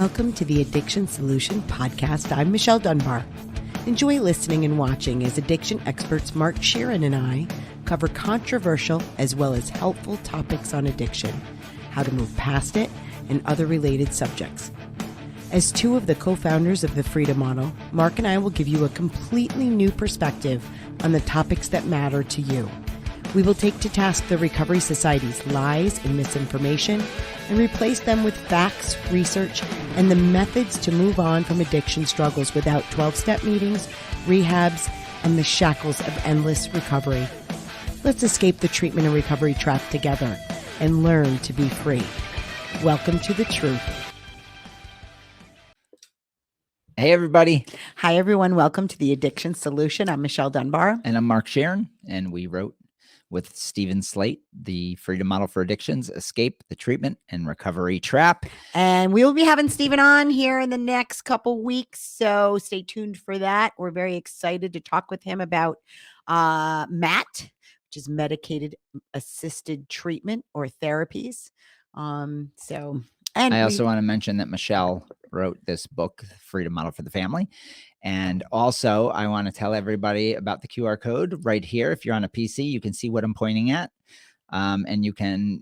Welcome to the Addiction Solution Podcast. I'm Michelle Dunbar. Enjoy listening and watching as addiction experts Mark Sheeran and I cover controversial as well as helpful topics on addiction, how to move past it, and other related subjects. As two of the co-founders of the Freedom Model, Mark and I will give you a completely new perspective on the topics that matter to you. We will take to task the Recovery Society's lies and misinformation and replace them with facts, research, and the methods to move on from addiction struggles without 12-step meetings, rehabs, and the shackles of endless recovery. Let's escape the treatment and recovery trap together and learn to be free. Welcome to the truth. Hey, everybody. Hi, everyone. Welcome to the Addiction Solution. I'm Michelle Dunbar. And I'm Mark Sheeran, and we wrote with Stephen Slate, the Freedom Model for Addictions, Escape the Treatment and Recovery Trap. And we will be having Stephen on here in the next couple weeks, so stay tuned for that. We're very excited to talk with him about MAT, which is medicated assisted treatment or therapies. And I also want to mention that Michelle wrote this book, Freedom Model for the Family. And also, I want to tell everybody about the QR code right here. If you're on a PC, you can see what I'm pointing at. And you can...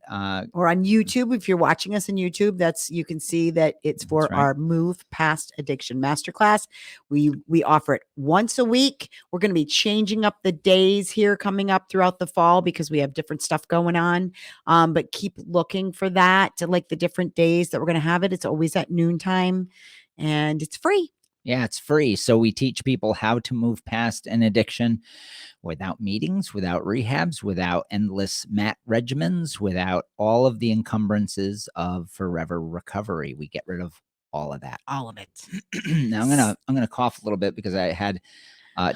or on YouTube, if you're watching us on YouTube, you can see that it's for our Move Past Addiction Masterclass. We offer it once a week. We're going to be changing up the days here coming up throughout the fall because we have different stuff going on. But keep looking for that, to like the different days that we're going to have it. It's always at noontime and it's free. Yeah, it's free. So we teach people how to move past an addiction without meetings, without rehabs, without endless MAT regimens, without all of the encumbrances of forever recovery. We get rid of all of that. All of it. Now I'm gonna cough a little bit because I had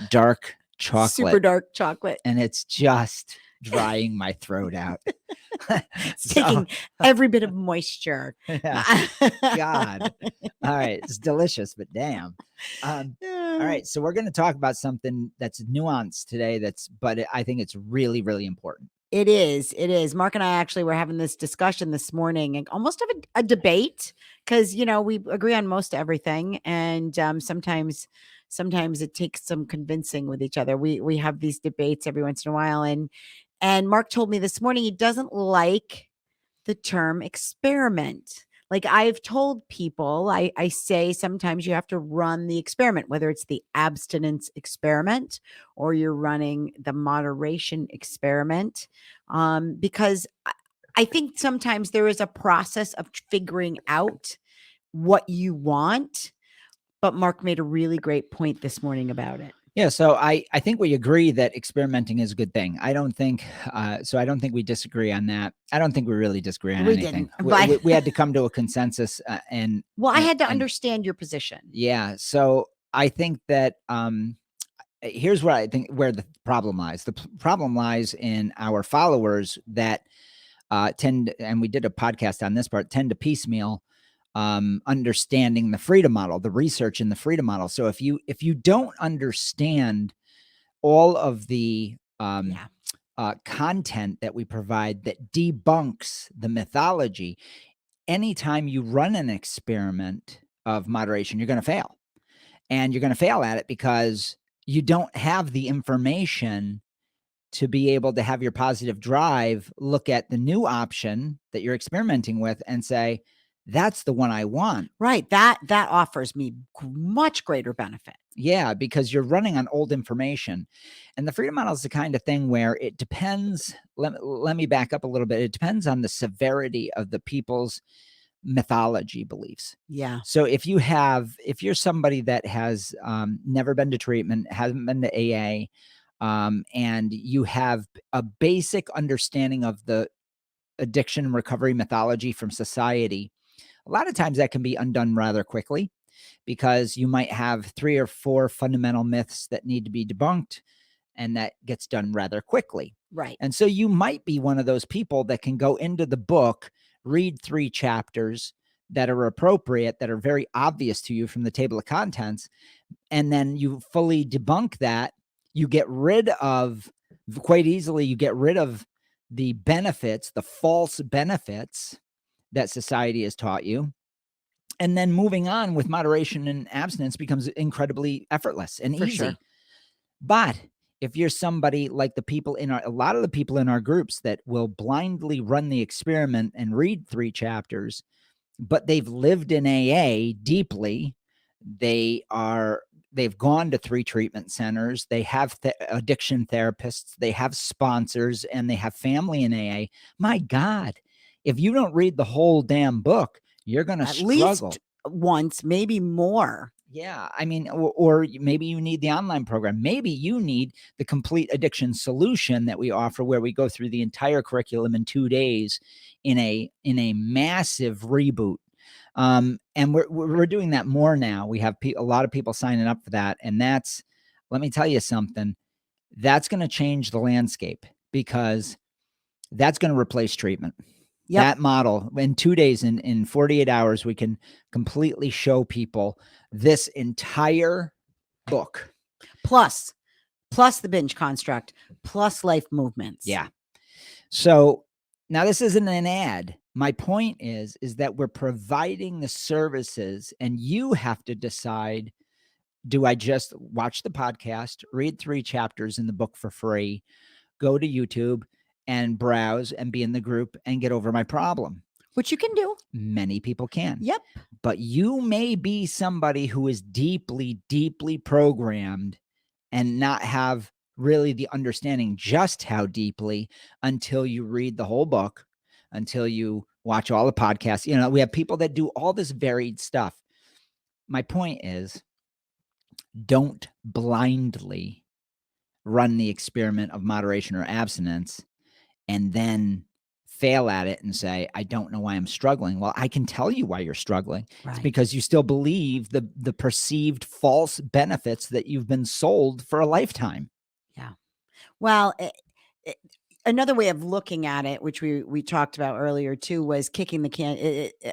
dark chocolate, super dark chocolate, and it's just drying my throat out. It's taking every bit of moisture. Yeah. God. All right. It's delicious, but damn. All right. So we're going to talk about something that's nuanced today. But I think it's really, really important. It is. It is. Mark and I actually were having this discussion this morning and almost have a debate because, we agree on most everything. And sometimes it takes some convincing with each other. We have these debates every once in a while. And Mark told me this morning he doesn't like the term experiment. Like I've told people, I say sometimes you have to run the experiment, whether it's the abstinence experiment or you're running the moderation experiment, because I think sometimes there is a process of figuring out what you want. But Mark made a really great point this morning about it. Yeah, so I think we agree that experimenting is a good thing. I don't think I don't think we disagree on that. I don't think we really disagree on anything. We had to come to a consensus. I had to understand your position. Yeah, so I think that here's where I think where the problem lies. The problem lies in our followers that tend, and we did a podcast on this part, tend to piecemeal understanding the Freedom Model, the research in the Freedom Model. So if you don't understand all of the content that we provide that debunks the mythology, anytime you run an experiment of moderation, you're going to fail. And you're going to fail at it because you don't have the information to be able to have your positive drive look at the new option that you're experimenting with and say, that's the one I want. Right. That offers me much greater benefit. Yeah, because you're running on old information. And the Freedom Model is the kind of thing where it depends. Let me back up a little bit. It depends on the severity of the people's mythology beliefs. Yeah. So if you're somebody that has never been to treatment, hasn't been to AA, and you have a basic understanding of the addiction recovery mythology from society, a lot of times that can be undone rather quickly because you might have 3 or 4 fundamental myths that need to be debunked, and that gets done rather quickly. Right. And so you might be one of those people that can go into the book, read 3 chapters that are appropriate, that are very obvious to you from the table of contents, and then you fully debunk that. You get rid of, quite easily, the benefits, the false benefits that society has taught you. And then moving on with moderation and abstinence becomes incredibly effortless and For easy. sure. But if you're somebody like a lot of the people in our groups that will blindly run the experiment and read 3 chapters, but they've lived in AA deeply, they've gone to 3 treatment centers, they have addiction therapists, they have sponsors, and they have family in AA. My God, if you don't read the whole damn book, you're going to At struggle. least once, maybe more. Yeah, I mean, or maybe you need the online program. Maybe you need the complete addiction solution that we offer, where we go through the entire curriculum in 2 days in a massive reboot. And we're doing that more now. We have a lot of people signing up for that, and let me tell you something, that's going to change the landscape, because that's going to replace treatment. Yep. That model, in 2 days, in 48 hours, we can completely show people this entire book. Plus the binge construct, plus life movements. Yeah. So now this isn't an ad. My point is that we're providing the services, and you have to decide, do I just watch the podcast, read 3 chapters in the book for free, go to YouTube and browse and be in the group and get over my problem? Which you can do. Many people can. Yep. But you may be somebody who is deeply, deeply programmed and not have really the understanding just how deeply until you read the whole book, until you watch all the podcasts. We have people that do all this varied stuff. My point is, don't blindly run the experiment of moderation or abstinence and then fail at it and say, I don't know why I'm struggling. Well, I can tell you why you're struggling. Right. It's because you still believe the perceived false benefits that you've been sold for a lifetime. Yeah. Well, another way of looking at it, which we talked about earlier too, was kicking the can.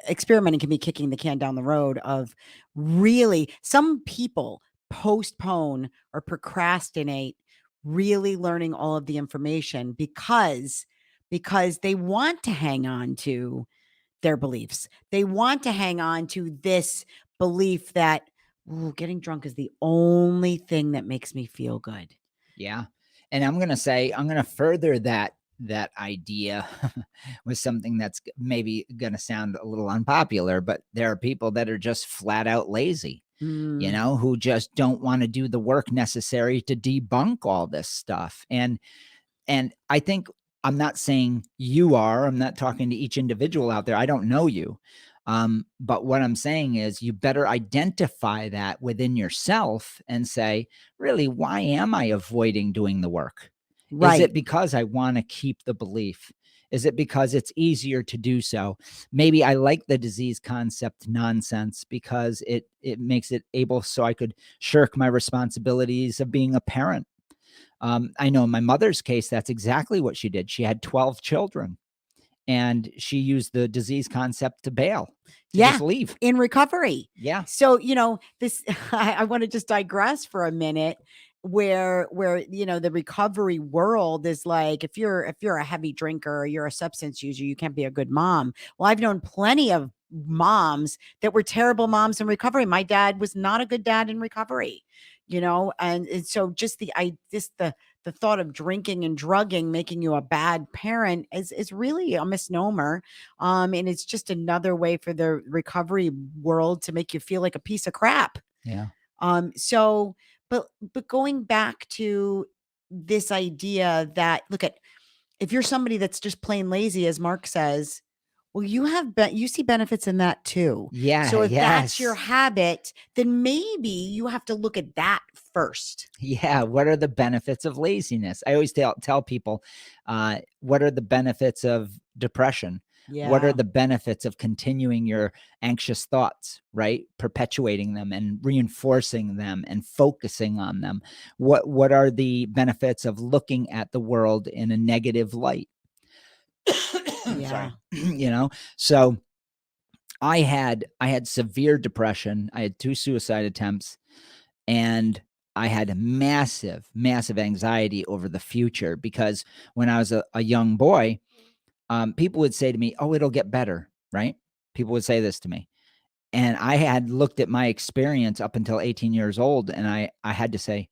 Experimenting can be kicking the can down the road of, really, some people postpone or procrastinate really learning all of the information because they want to hang on to their beliefs. They want to hang on to this belief that, ooh, getting drunk is the only thing that makes me feel good. Yeah. And I'm going to further that idea with something that's maybe going to sound a little unpopular, but there are people that are just flat out lazy, who just don't want to do the work necessary to debunk all this stuff. And I think, I'm not saying you are, I'm not talking to each individual out there. I don't know you. But what I'm saying is, you better identify that within yourself and say, really, why am I avoiding doing the work? Right. Is it because I want to keep the belief? Is it because it's easier to do so? Maybe I like the disease concept nonsense because it makes it able so I could shirk my responsibilities of being a parent. I know in my mother's case, that's exactly what she did. She had 12 children, and she used the disease concept to bail, to just leave. In recovery. Yeah. So, this, I want to just digress for a minute, where the recovery world is like, if you're a heavy drinker or you're a substance user, you can't be a good mom. Well, I've known plenty of moms that were terrible moms in recovery. My dad was not a good dad in recovery, and so just the thought of drinking and drugging making you a bad parent is really a misnomer. And it's just another way for the recovery world to make you feel like a piece of crap. Yeah. So, but going back to this idea that, look at, if you're somebody that's just plain lazy, as Mark says, well, you see benefits in that too. Yeah. So if that's yes. your habit, then maybe you have to look at that first. Yeah. What are the benefits of laziness? I always tell people, what are the benefits of depression? Yeah. What are the benefits of continuing your anxious thoughts, right? Perpetuating them and reinforcing them and focusing on them. What are the benefits of looking at the world in a negative light? Yeah. Sorry. So I had severe depression. I had 2 suicide attempts, and I had massive, massive anxiety over the future, because when I was a young boy, people would say to me, "Oh, it'll get better," right? People would say this to me. And I had looked at my experience up until 18 years old, and I had to say,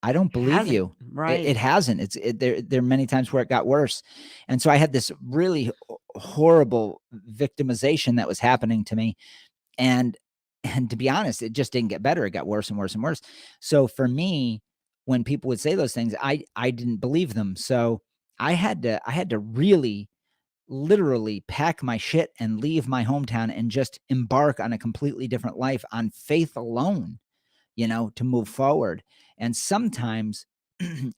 I don't believe Hasn't. you. Right. It hasn't. There are many times where it got worse. And so I had this really horrible victimization that was happening to me. And to be honest, it just didn't get better. It got worse and worse and worse. So for me, when people would say those things, I didn't believe them. So I had to really literally pack my shit and leave my hometown and just embark on a completely different life on faith alone, to move forward. And sometimes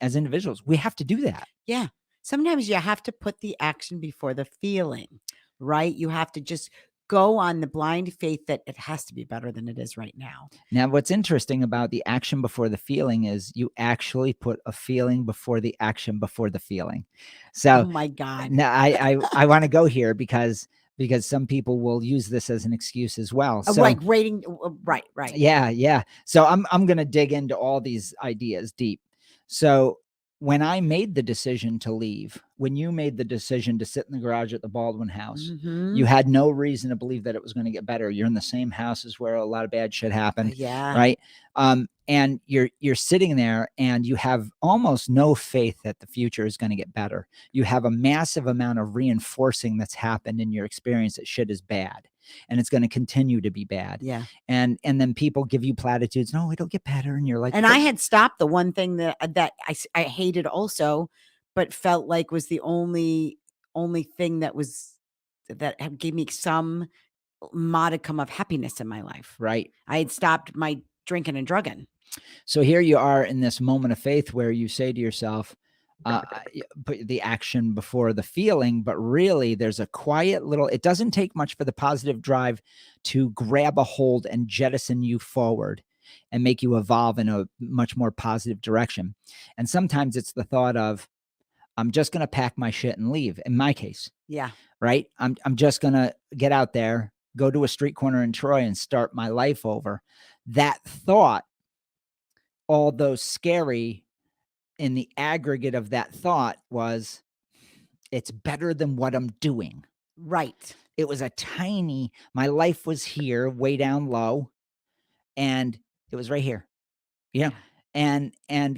as individuals, we have to do that. Yeah. Sometimes you have to put the action before the feeling, right? You have to just go on the blind faith that it has to be better than it is right now. Now, what's interesting about the action before the feeling is you actually put a feeling before the action before the feeling. Oh So my God. now I want to go here because some people will use this as an excuse as well. So Like rating. Right. yeah. So I'm going to dig into all these ideas deep. So when I made the decision to leave, when you made the decision to sit in the garage at the Baldwin house, you had no reason to believe that it was going to get better. You're in the same houses where a lot of bad shit happened, Yeah. right? And you're sitting there and you have almost no faith that the future is going to get better. You have a massive amount of reinforcing that's happened in your experience that shit is bad and it's going to continue to be bad. Yeah. And then people give you platitudes. No, it'll get better. And you're like, and I had stopped the one thing that I hated also, but felt like was the only thing that gave me some modicum of happiness in my life. right. I had stopped my drinking and drugging. So here you are in this moment of faith where you say to yourself, put the action before the feeling, but really there's a quiet little, it doesn't take much for the positive drive to grab a hold and jettison you forward and make you evolve in a much more positive direction. And sometimes it's the thought of, I'm just going to pack my shit and leave. In my case, Yeah. right? I'm just going to get out there, go to a street corner in Troy and start my life over. That thought, although scary, in the aggregate of that thought was, it's better than what I'm doing. Right. It was my life was here way down low and it was right here, and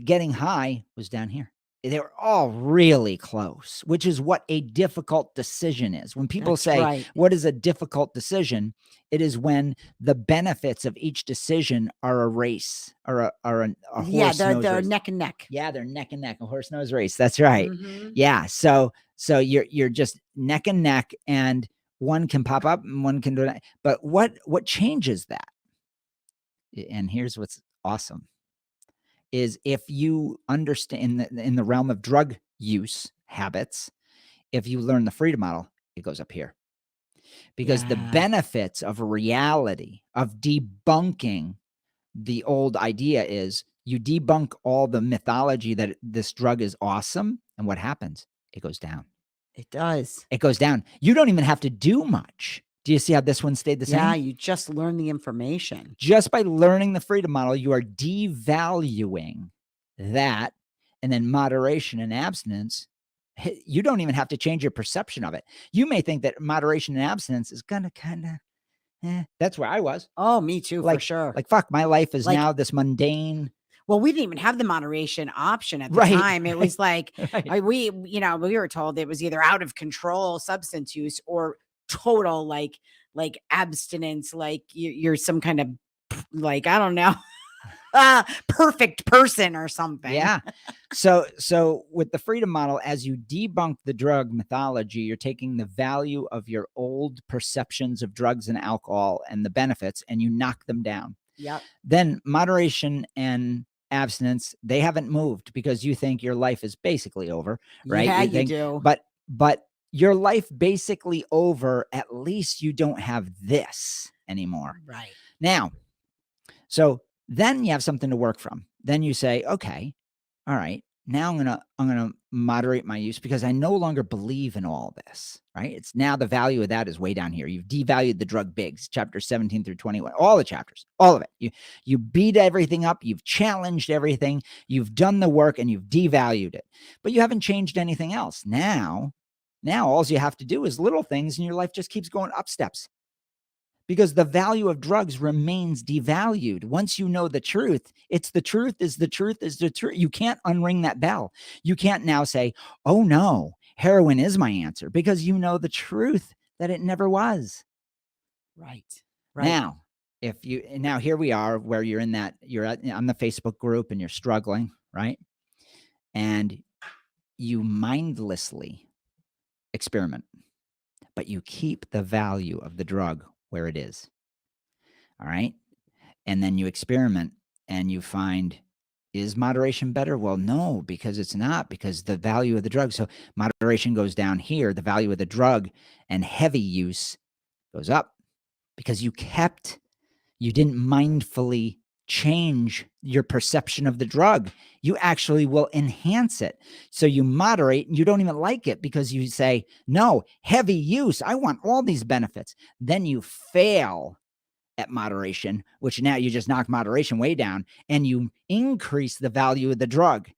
getting high was down here. They were all really close, which is what a difficult decision is. When people That's say, right. what is a difficult decision? It is when the benefits of each decision are a race or a horse nose they're race. neck and neck. Yeah, they're neck and neck, a horse nose race. That's right. Mhm. Yeah. So you're just neck and neck, and one can pop up and one can do that. But what changes that? And here's what's awesome is if you understand in the realm of drug use habits, if you learn the freedom model, it goes up here. Because the Yeah. benefits of reality, of debunking the old idea is you debunk all the mythology that this drug is awesome. And what happens? It goes down. It does. It goes down. You don't even have to do much. Do you see how this one stayed the same? Yeah, you just learn the information. Just by learning the freedom model, you are devaluing that. And then moderation and abstinence, you don't even have to change your perception of it. You may think that moderation and abstinence is going to kind of, that's where I was. Oh, me too, for sure. Like, fuck, my life is now this mundane. Well, we didn't even have the moderation option at the Right, time. It was like, right. we were told it was either out of control substance use or total like abstinence, like you're some kind of like, I don't know, perfect person or something. Yeah. So with the freedom model, as you debunk the drug mythology, you're taking the value of your old perceptions of drugs and alcohol and the benefits, and you knock them down. Yep. Then moderation and abstinence, they haven't moved because you think your life is basically over, right? Yeah, you you think, do. But your life basically over, at least you don't have this anymore. Right. Now, so then you have something to work from. Then you say, okay, all right, now I'm gonna moderate my use because I no longer believe in all this, right? It's now the value of that is way down here. You've devalued the drug bigs, chapter 17 through 21, all the chapters, all of it. You beat everything up, you've challenged everything, you've done the work, and you've devalued it, but you haven't changed anything else. Now all you have to do is little things, and your life just keeps going up steps. because the value of drugs remains devalued. Once you know the truth, it's the truth is the truth is the truth. You can't unring that bell. You can't now say, oh no, heroin is my answer, because you know the truth that it never was. Right. Now, now here we are where you're on the Facebook group and you're struggling, right? And you mindlessly experiment, but you keep the value of the drug where it is. All right. And then you experiment and you find, is moderation better? Well, no, because it's not, because the value of the drug. So moderation goes down here, the value of the drug, and heavy use goes up because you didn't mindfully change your perception of the drug. You actually will enhance it. So you moderate and you don't even like it because you say, no, heavy use, I want all these benefits. Then you fail at moderation, which now you just knock moderation way down and you increase the value of the drug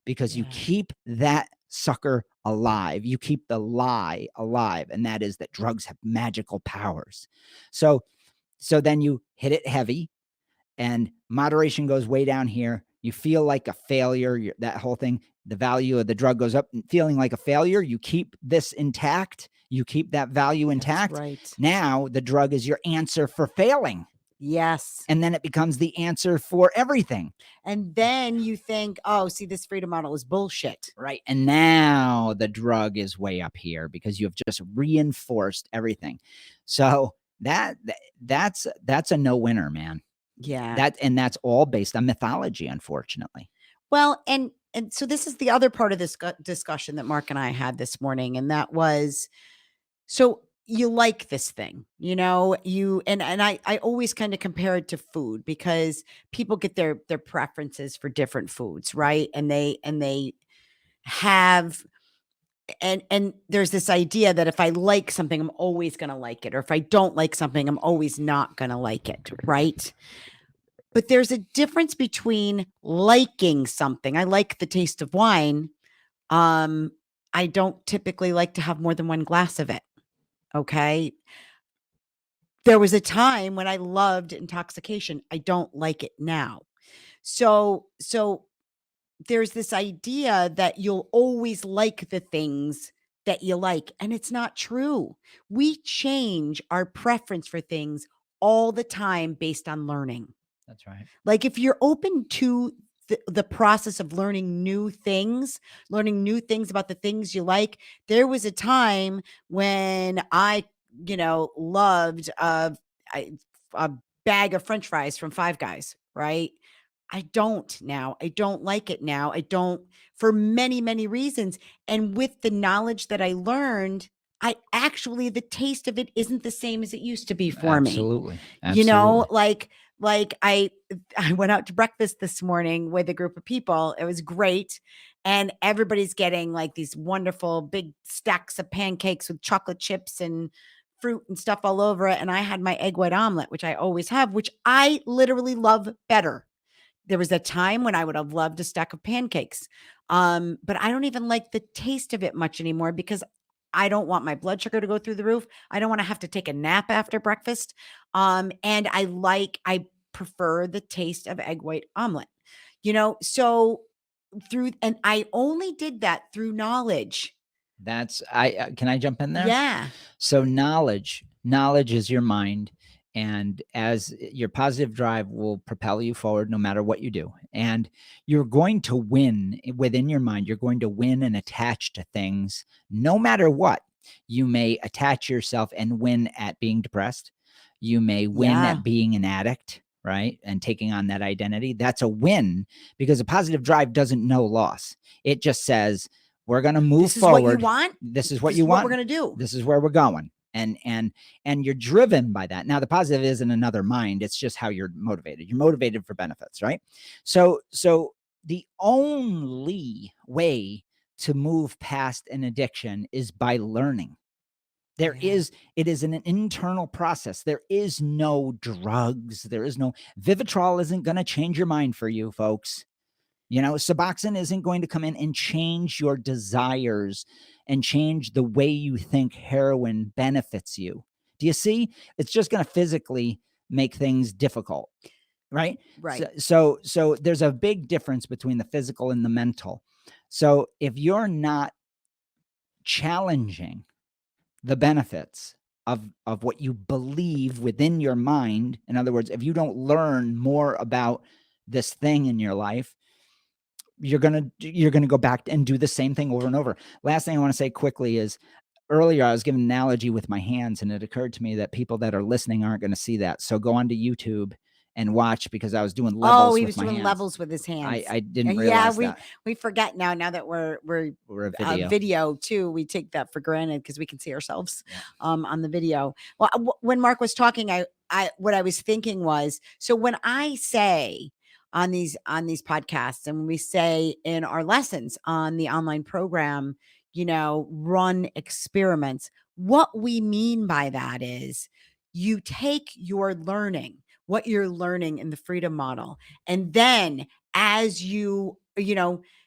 because you keep that sucker alive. You keep the lie alive. And that is that drugs have magical powers. So then you hit it heavy and moderation goes way down here. You feel like a failure, that whole thing, the value of the drug goes up, feeling like a failure. You keep this intact. You keep that value intact. That's right. Now the drug is your answer for failing. Yes. And then it becomes the answer for everything. And then you think, oh, see, this freedom model is bullshit. Right. And now the drug is way up here because you have just reinforced everything. So that's a no-winner, man. Yeah. That's all based on mythology, unfortunately. Well, and so this is the other part of this discussion that Mark and I had this morning, and that was, so you like this thing, and I always kind of compare it to food, because people get their preferences for different foods, right? And they have, and there's this idea that if I like something, I'm always going to like it, or if I don't like something, I'm always not going to like it, right? But there's a difference between liking something. I like the taste of wine. I don't typically like to have more than one glass of it. Okay. There was a time when I loved intoxication. I don't like it now. So there's this idea that you'll always like the things that you like, and it's not true. We change our preference for things all the time based on learning. That's right. Like, if you're open to the process of learning new things about the things you like. There was a time when I, loved a bag of French fries from Five Guys, right? I don't now. I don't like it now. I don't, for many, many reasons. And with the knowledge that I learned, the taste of it isn't the same as it used to be for me. Absolutely. Like I went out to breakfast this morning with a group of people. It was great. And everybody's getting like these wonderful big stacks of pancakes with chocolate chips and fruit and stuff all over it. And I had my egg white omelet, which I always have, which I literally love better. There was a time when I would have loved a stack of pancakes. But I don't even like the taste of it much anymore, because I don't want my blood sugar to go through the roof. I don't want to have to take a nap after breakfast. And I prefer the taste of egg white omelet, so and I only did that through knowledge. Can I jump in there? Yeah. So knowledge is your mind. And as your positive drive will propel you forward no matter what you do. And you're going to win within your mind. You're going to win and attach to things no matter what. You may attach yourself and win at being depressed. You may win at being an addict, right? And taking on that identity. That's a win, because a positive drive doesn't know loss. It just says, we're going to move forward. What you want. This is what you want. We're going to do. This is where we're going. And you're driven by that. Now, the positive isn't another mind. It's just how you're motivated. You're motivated for benefits, right? So the only way to move past an addiction is by learning. It is an internal process. There is no drugs. There is no Vivitrol isn't going to change your mind for you, folks. Suboxone isn't going to come in and change your desires and change the way you think heroin benefits you, Do you see? It's just going to physically make things difficult. Right. Right. So there's a big difference between the physical and the mental. So if you're not challenging the benefits of what you believe within your mind, in other words, if you don't learn more about this thing in your life, you're going to go back and do the same thing over and over. Last thing I want to say quickly is, earlier I was giving an analogy with my hands, and it occurred to me that people that are listening aren't going to see that. So go onto YouTube and watch, because I was doing levels he with was my doing hands. levels with his hands. I didn't realize that. We forget now that we're a video too. We take that for granted because we can see ourselves on the video. Well, when Mark was talking, what I was thinking was, so when I say on these podcasts, and when we say in our lessons on the online program, run experiments, what we mean by that is you take your learning, what you're learning in the freedom model, and then as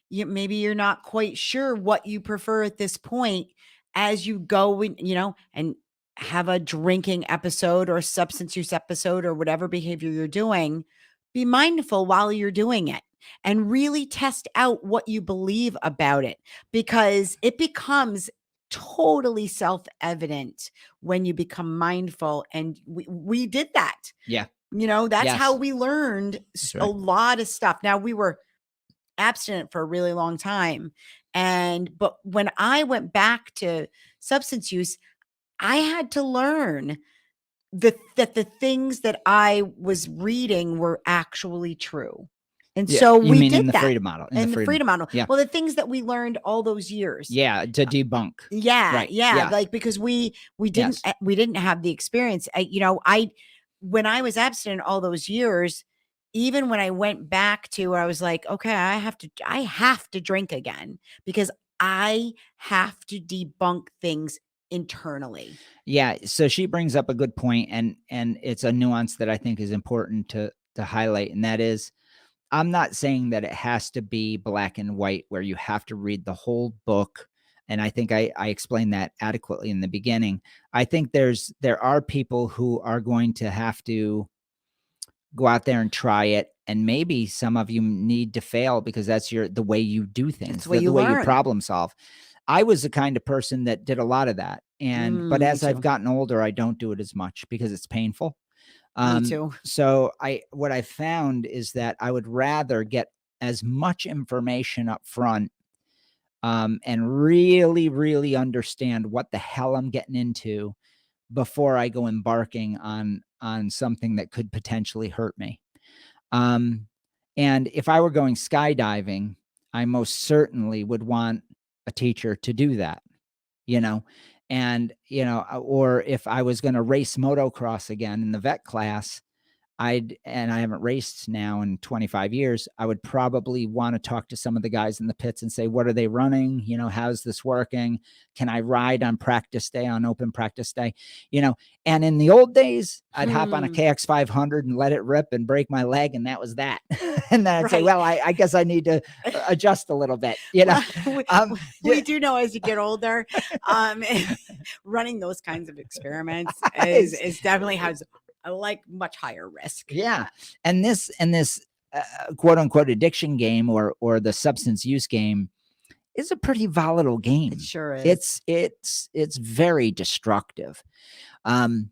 maybe you're not quite sure what you prefer at this point, as you go and have a drinking episode or a substance use episode or whatever behavior you're doing, be mindful while you're doing it and really test out what you believe about it, because it becomes totally self-evident when you become mindful. And we did that. Yeah. That's how we learned a lot of stuff. Now, we were abstinent for a really long time. But when I went back to substance use, I had to learn that the things that I was reading were actually true. And so we did in the that. freedom model. In the freedom model. Yeah. Well, the things that we learned all those years. Yeah, to debunk. Yeah, right. yeah. Like, because we didn't have the experience. When I was abstinent all those years, even when I went back to where I was like, okay, I have to drink again, because I have to debunk things internally. Yeah. So she brings up a good point, and it's a nuance that I think is important to highlight. And that is, I'm not saying that it has to be black and white where you have to read the whole book. And I think I explained that adequately in the beginning. I think there are people who are going to have to go out there and try it. And maybe some of you need to fail, because that's the way you do things, the way you problem solve. I was the kind of person that did a lot of that. But as I've gotten older, I don't do it as much because it's painful. Me too. So what I found is that I would rather get as much information up front, and really, really understand what the hell I'm getting into before I go embarking on something that could potentially hurt me. And if I were going skydiving, I most certainly would want a teacher to do that, and, or if I was going to race motocross again in the vet class, and I haven't raced now in 25 years, I would probably want to talk to some of the guys in the pits and say, what are they running? How's this working? Can I ride on practice day, on open practice day? And in the old days, I'd hop on a KX 500 and let it rip and break my leg. And that was that. And then I'd say, well, I guess I need to adjust a little bit, we do know as you get older, running those kinds of experiments is definitely has much higher risk. Yeah. And this quote unquote addiction game or the substance use game is a pretty volatile game. It sure is. It's very destructive. When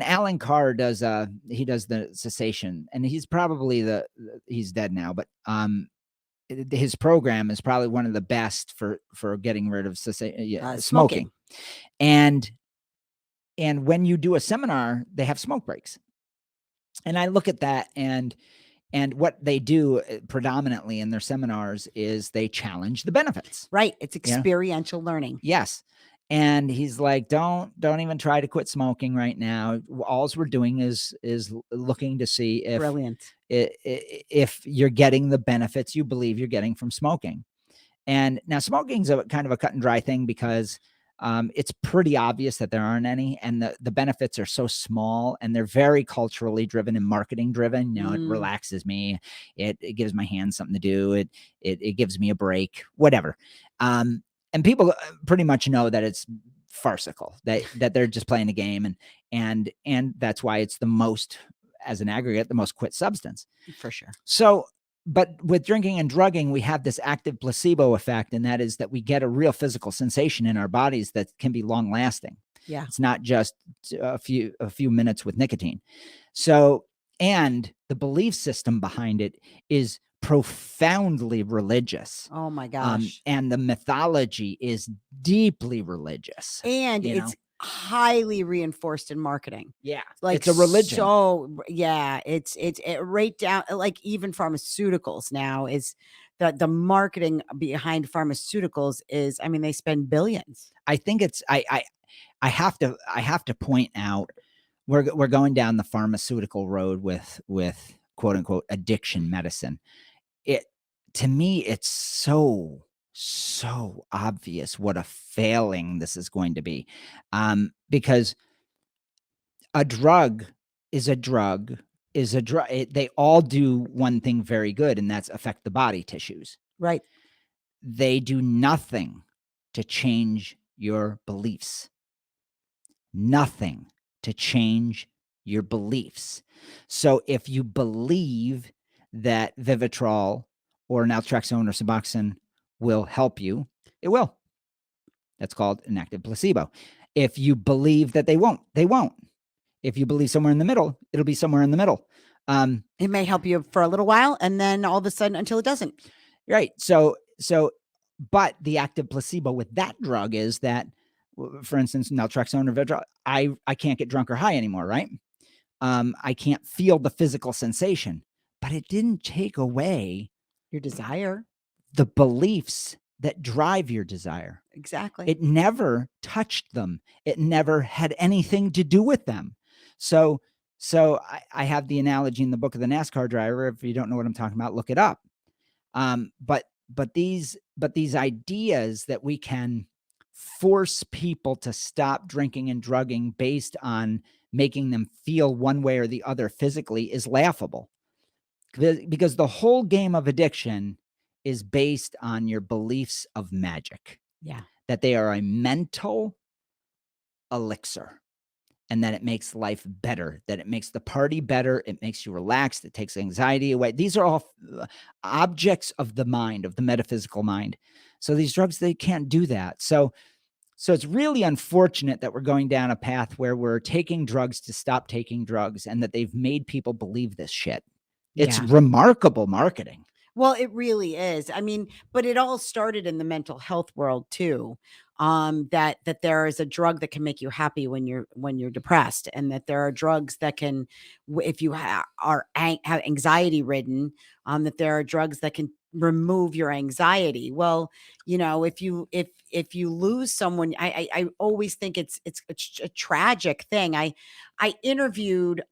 Alan Carr does the cessation, and he's probably he's dead now, but his program is probably one of the best for getting rid of smoking. And when you do a seminar, they have smoke breaks. And I look at that, and what they do predominantly in their seminars is they challenge the benefits. Right. It's experiential learning. Yes. And he's like, don't even try to quit smoking right now. All we're doing is looking to see if you're getting the benefits you believe you're getting from smoking. And now smoking's a kind of a cut and dry thing, because it's pretty obvious that there aren't any, and the benefits are so small, and they're very culturally driven and marketing driven. It relaxes me. It gives my hands something to do. It gives me a break, whatever. And people pretty much know that it's farcical, that they're just playing a game, and that's why it's the most, as an aggregate, the most quit substance. For sure. So, but with drinking and drugging, we have this active placebo effect, and that is that we get a real physical sensation in our bodies that can be long lasting. Yeah. It's not just a few minutes with nicotine. So, and the belief system behind it is profoundly religious. Oh my gosh. And the mythology is deeply religious. And you know? it's highly reinforced in marketing. Yeah, Like, it's a religion. So yeah, it's right down, like even pharmaceuticals now is the marketing behind pharmaceuticals is, I mean, they spend billions. I think it's I have to point out, we're going down the pharmaceutical road with quote unquote addiction medicine. It, to me, it's so obvious what a failing this is going to be, because a drug is a drug is a drug. They all do one thing very good, and that's affect the body tissues. Right. They do nothing to change your beliefs. Nothing to change your beliefs. So if you believe that Vivitrol or naltrexone or Suboxone will help you, it will. That's called an active placebo. If you believe that they won't, they won't. If you believe somewhere in the middle, it'll be somewhere in the middle. It may help you for a little while, and then all of a sudden until it doesn't. Right. But the active placebo with that drug is that, for instance, naltrexone or Vivitrol, I can't get drunk or high anymore, right? I can't feel the physical sensation, but it didn't take away Your desire. the beliefs that drive your desire. Exactly. It never touched them. It never had anything to do with them. So I have the analogy in the book of the NASCAR driver. If you don't know what I'm talking about, look it up. But these ideas that we can force people to stop drinking and drugging based on making them feel one way or the other physically is laughable, because the whole game of addiction is based on your beliefs of magic. Yeah. That they are a mental elixir, and that it makes life better, that it makes the party better, it makes you relaxed, it takes anxiety away. These are all objects of the mind, of the metaphysical mind. So these drugs, they can't do that. So it's really unfortunate that we're going down a path where we're taking drugs to stop taking drugs, and that they've made people believe this shit. It's remarkable marketing. Well, it really is. I mean, but it all started in the mental health world too. That there is a drug that can make you happy when you're depressed, and that there are drugs that can, if you have anxiety ridden, that there are drugs that can remove your anxiety. Well, if you lose someone, I always think it's a tragic thing. I interviewed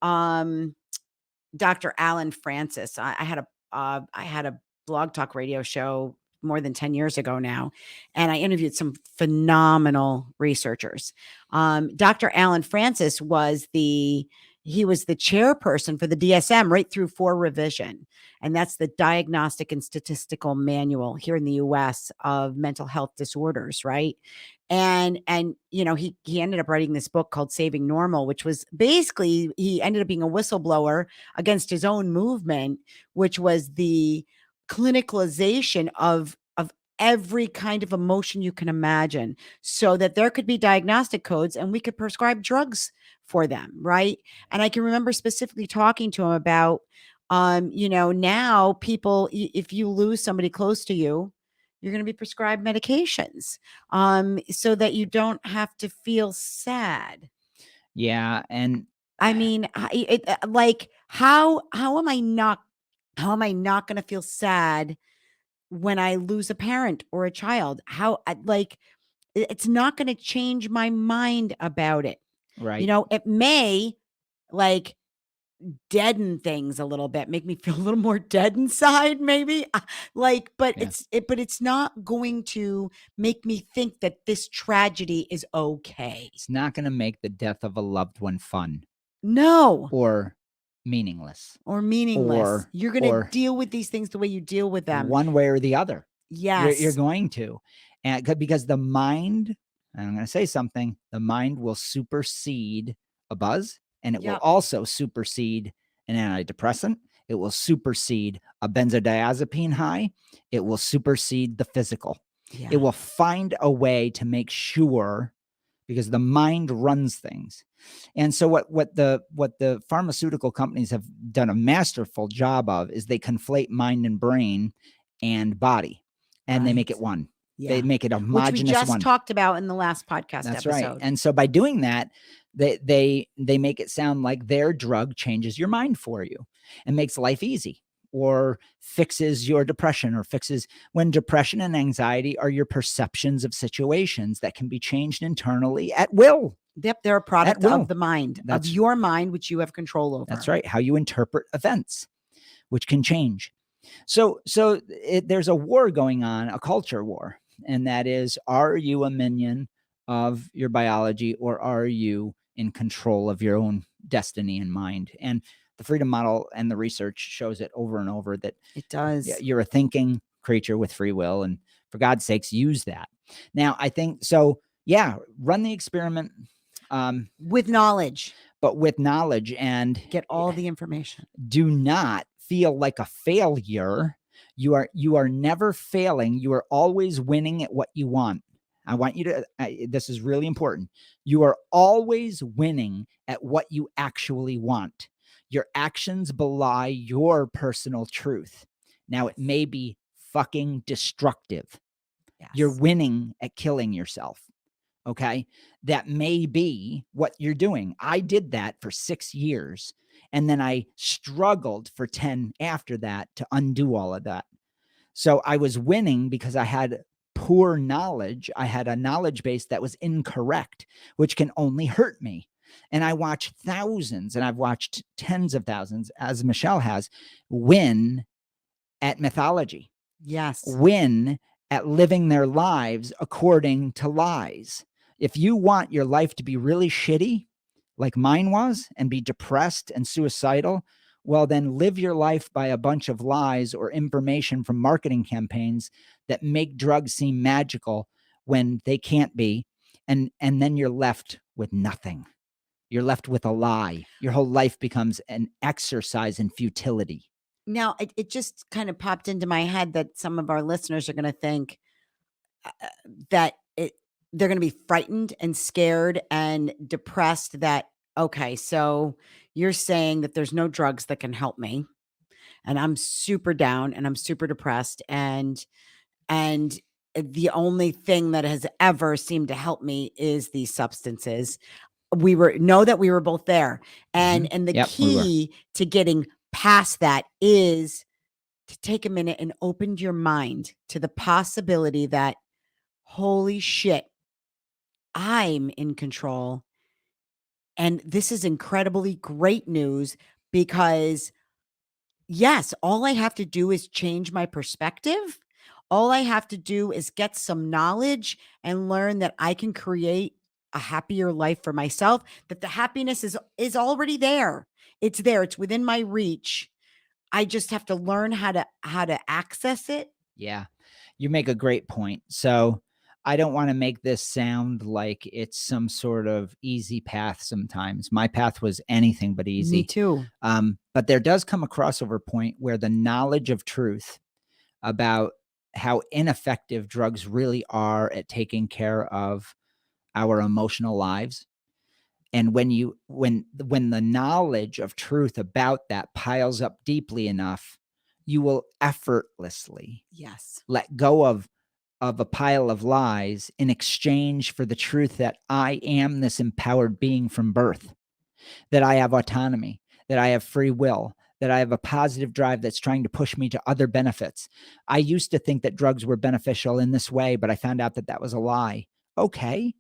Dr. Alan Francis. I had a blog talk radio show more than 10 years ago now, and I interviewed some phenomenal researchers. Dr. Alan Francis was the chairperson for the DSM right through 4 revision. And that's the Diagnostic and Statistical Manual here in the US of mental health disorders, right? And he ended up writing this book called Saving Normal, which was basically, he ended up being a whistleblower against his own movement, which was the clinicalization of every kind of emotion you can imagine, so that there could be diagnostic codes and we could prescribe drugs for them, right? And I can remember specifically talking to him about now people, if you lose somebody close to you, you're going to be prescribed medications, so that you don't have to feel sad. Yeah. And I mean, like, how am I not going to feel sad when I lose a parent or a child? It's not going to change my mind about it. right. It may, like, deaden things a little bit, make me feel a little more dead inside, maybe. But Yeah. it's not going to make me think that this tragedy is okay. It's not going to make the death of a loved one fun No. or meaningless Or meaningless. You're going to deal with these things the way you deal with them. one way or the other. Yes. You're going to. And because the mind And I'm going to say something, the mind will supersede a buzz, and it will Yep. also supersede an antidepressant. It will supersede a benzodiazepine high. It will supersede the physical. Yeah. It will find a way to make sure, because the mind runs things. And so what the pharmaceutical companies have done a masterful job of is they conflate mind and brain and body, and they make Right. it one. Yeah. They make it a Which we homogenous just one. talked about in the last podcast That's episode. right. And so by doing that, they make it sound like their drug changes your mind for you and makes life easy, or fixes your depression, or fixes, when depression and anxiety are your perceptions of situations that can be changed internally at will. Yep, they're a product will. of the mind, That's- of your mind, which you have control over. That's right. How you interpret events, which can change. So there's a war going on, a culture war, and that is, are you a minion of your biology, or are you in control of your own destiny and mind? And the freedom model and the research shows it over and over that It does. you're a thinking creature with free will, and for God's sakes, use that. Now, I think so. Yeah, run the experiment with knowledge, but with knowledge, and get all the information. Do not feel like a failure. You are never failing. You are always winning at what you want. I want you to, this is really important. You are always winning at what you actually want. Your actions belie your personal truth. Now, it may be fucking destructive. Yes. You're winning at killing yourself. Okay. That may be what you're doing. I did that for 6 years. And then I struggled for 10 after that to undo all of that. So I was winning because I had poor knowledge. I had a knowledge base that was incorrect, which can only hurt me. And I watched thousands, and I've watched tens of thousands, as Michelle has, win at mythology. Yes. Win at living their lives according to lies. If you want your life to be really shitty, like mine was, and be depressed and suicidal, well, then live your life by a bunch of lies or information from marketing campaigns that make drugs seem magical when they can't be. And then you're left with nothing. You're left with a lie. Your whole life becomes an exercise in futility. Now, it just kind of popped into my head that some of our listeners are going to think that they're going to be frightened and scared and depressed that, okay, so you're saying that there's no drugs that can help me, and I'm super down and I'm super depressed, and the only thing that has ever seemed to help me is these substances. We were both there. And the key to getting past that is to take a minute and open your mind to the possibility that, holy shit, I'm in control. And this is incredibly great news, because yes, all I have to do is change my perspective. All I have to do is get some knowledge and learn that I can create a happier life for myself, that the happiness is already there. It's there. It's within my reach. I just have to learn how to access it. Yeah. You make a great point. So I don't want to make this sound like it's some sort of easy path sometimes. My path was anything but easy. Me too. But there does come a crossover point where the knowledge of truth about how ineffective drugs really are at taking care of our emotional lives, and when the knowledge of truth about that piles up deeply enough, you will effortlessly let go of a pile of lies in exchange for the truth that I am this empowered being from birth, that I have autonomy, that I have free will, that I have a positive drive that's trying to push me to other benefits. I used to think that drugs were beneficial in this way, but I found out that that was a lie. Okay.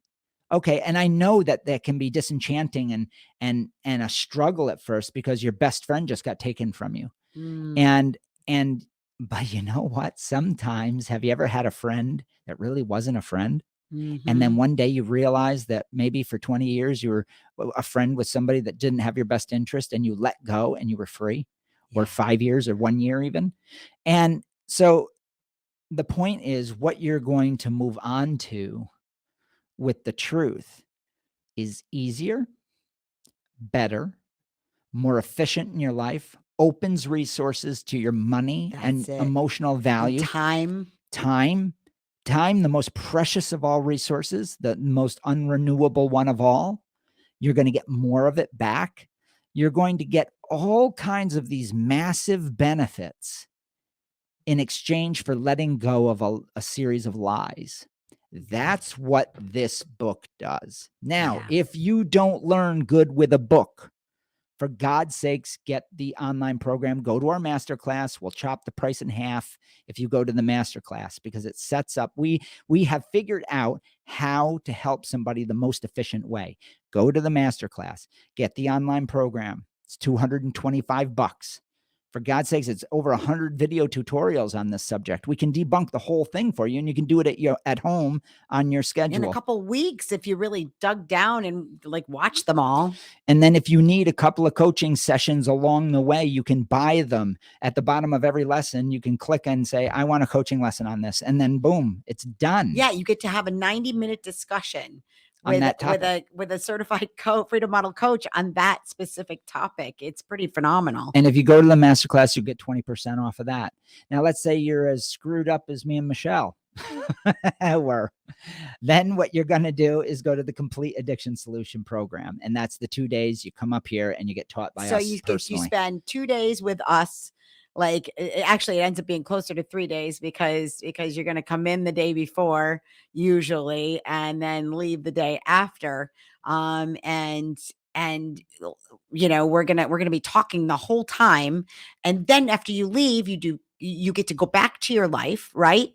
And I know that that can be disenchanting and a struggle at first, because your best friend just got taken from you. But you know what? Sometimes, have you ever had a friend that really wasn't a friend? And then one day you realize that maybe for 20 years you were a friend with somebody that didn't have your best interest, and you let go and you were free, or 5 years or 1 year even. And so the point is, what you're going to move on to with the truth is easier, better, more efficient in your life, opens resources to your money and emotional value. And time, the most precious of all resources, the most unrenewable one of all. You're going to get more of it back. You're going to get all kinds of these massive benefits in exchange for letting go of a series of lies. That's what this book does. Now, if you don't learn good with a book, for God's sakes, get the online program. Go to our masterclass. We'll chop the price in half if you go to the masterclass, because it sets up. We have figured out how to help somebody the most efficient way. Go to the masterclass. Get the online program. It's $225. For God's sakes, it's over 100 video tutorials on this subject. We can debunk the whole thing for you, and you can do it at home on your schedule. In a couple weeks, if you really dug down and like watch them all. And then if you need a couple of coaching sessions along the way, you can buy them. At the bottom of every lesson, you can click and say, I want a coaching lesson on this. And then boom, it's done. Yeah, you get to have a 90-minute discussion with a certified freedom model coach on that specific topic. It's pretty phenomenal. And if you go to the masterclass, you get 20% off of that. Now, let's say you're as screwed up as me and Michelle. Then what you're going to do is go to the Complete Addiction Solution Program. And that's the 2 days you come up here and you get taught by us personally. So you spend 2 days with us. Like actually it ends up being closer to 3 days because you're going to come in the day before usually and then leave the day after. And you know, we're going to be talking the whole time. And then after you leave, you get to go back to your life, right?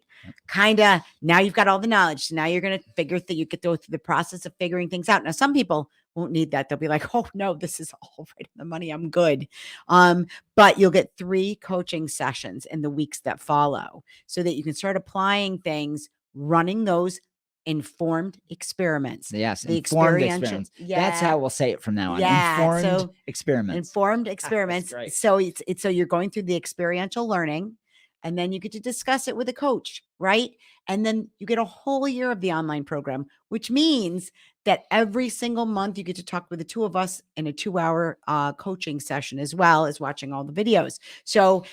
Kind of now you've got all the knowledge. So now you're going to figure that you get to go through the process of figuring things out. Now, some people won't need that. They'll be like, oh no, this is all right in the money. I'm good. But you'll get 3 coaching sessions in the weeks that follow so that you can start applying things, running those informed experiments. Yes. Informed experiments. Yeah. That's how we'll say it from now on. Yeah. Informed experiments. Informed experiments. So so you're going through the experiential learning. And then you get to discuss it with a coach, right? And then you get a whole year of the online program, which means that every single month you get to talk with the 2 of us in a 2-hour coaching session, as well as watching all the videos. So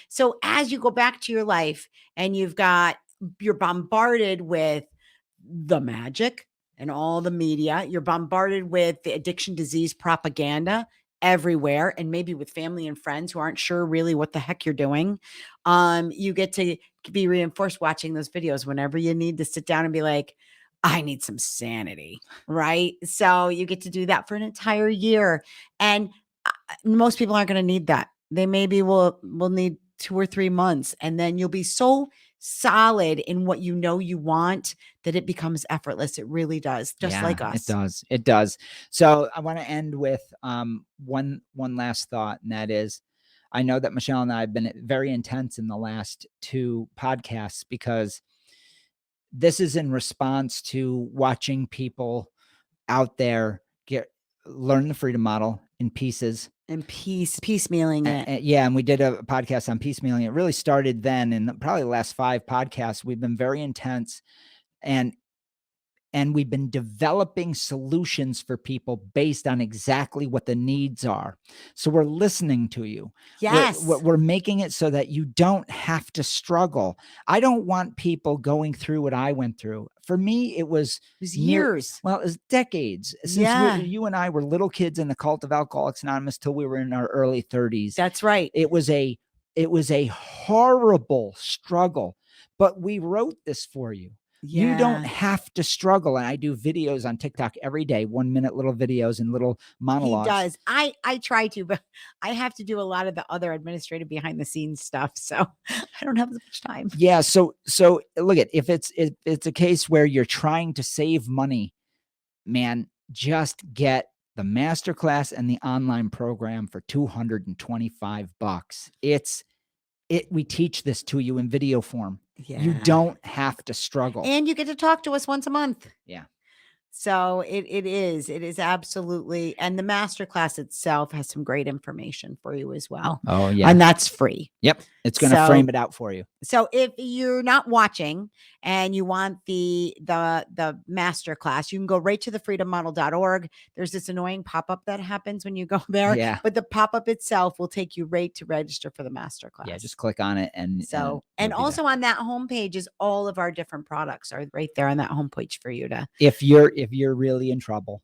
as you go back to your life and you're bombarded with the magic and all the media, you're bombarded with the addiction disease propaganda everywhere, and maybe with family and friends who aren't sure really what the heck you're doing. You get to be reinforced watching those videos whenever you need to sit down and be like, I need some sanity, right? So you get to do that for an entire year. And most people aren't going to need that. They maybe will need 2 or 3 months, and then you'll be so solid in what you know you want that it becomes effortless. It really does, just like us. It does. So I want to end with one last thought, and that is, I know that Michelle and I have been very intense in the last 2 podcasts because this is in response to watching people out there learn the freedom model in pieces. And piecemealing it. Yeah. And we did a podcast on piecemealing. It really started then, and probably the last 5 podcasts, we've been very intense, and we've been developing solutions for people based on exactly what the needs are. So we're listening to you. Yes. We're making it so that you don't have to struggle. I don't want people going through what I went through. For me, it was years. Well, it was decades. Since you and I were little kids in the cult of Alcoholics Anonymous till we were in our early 30s. That's right. It was a horrible struggle, but we wrote this for you. Yeah. You don't have to struggle. And I do videos on TikTok every day, 1-minute little videos and little monologues. He does. I try to, but I have to do a lot of the other administrative behind the scenes stuff. So I don't have as much time. Yeah. So look if it's a case where you're trying to save money, man, just get the masterclass and the online program for $225. We teach this to you in video form. Yeah. You don't have to struggle. And you get to talk to us once a month. Yeah. So it is absolutely. And the masterclass itself has some great information for you as well. Oh yeah. And that's free. Yep. It's going to frame it out for you. So if you're not watching and you want the master class, you can go right to thefreedommodel.org. There's this annoying pop-up that happens when you go there, Yeah. but the pop-up itself will take you right to register for the master class. Yeah, just click on it and also on that homepage is all of our different products are right there on that homepage for you to. If you're really in trouble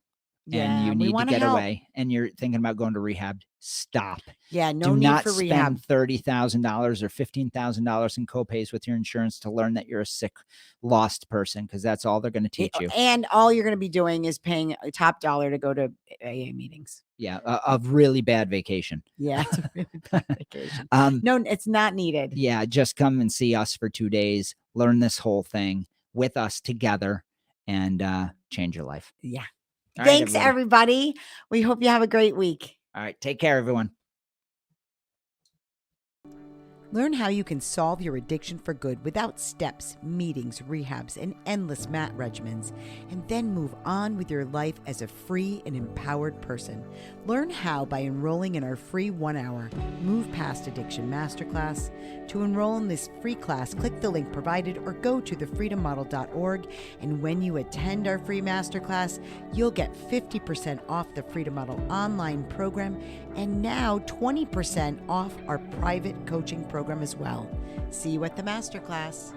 and you we need to wanna get help. away and you're thinking about going to rehab, stop. Yeah, no Do need not for rehab. spend $30,000 or $15,000 in copays with your insurance to learn that you're a sick, lost person, because that's all they're going to teach you. And all you're going to be doing is paying a top dollar to go to AA meetings. Yeah, a really bad vacation. Yeah, it's a really bad vacation. No, it's not needed. Yeah, just come and see us for 2 days, learn this whole thing with us together, and change your life. Yeah. All Thanks, right, everybody. We hope you have a great week. All right, take care, everyone. Learn how you can solve your addiction for good without steps, meetings, rehabs, and endless mat regimens, and then move on with your life as a free and empowered person. Learn how by enrolling in our free 1-hour Move Past Addiction Masterclass. To enroll in this free class, click the link provided or go to thefreedommodel.org, and when you attend our free masterclass, you'll get 50% off the Freedom Model online program and now 20% off our private coaching program as well. See you at the masterclass.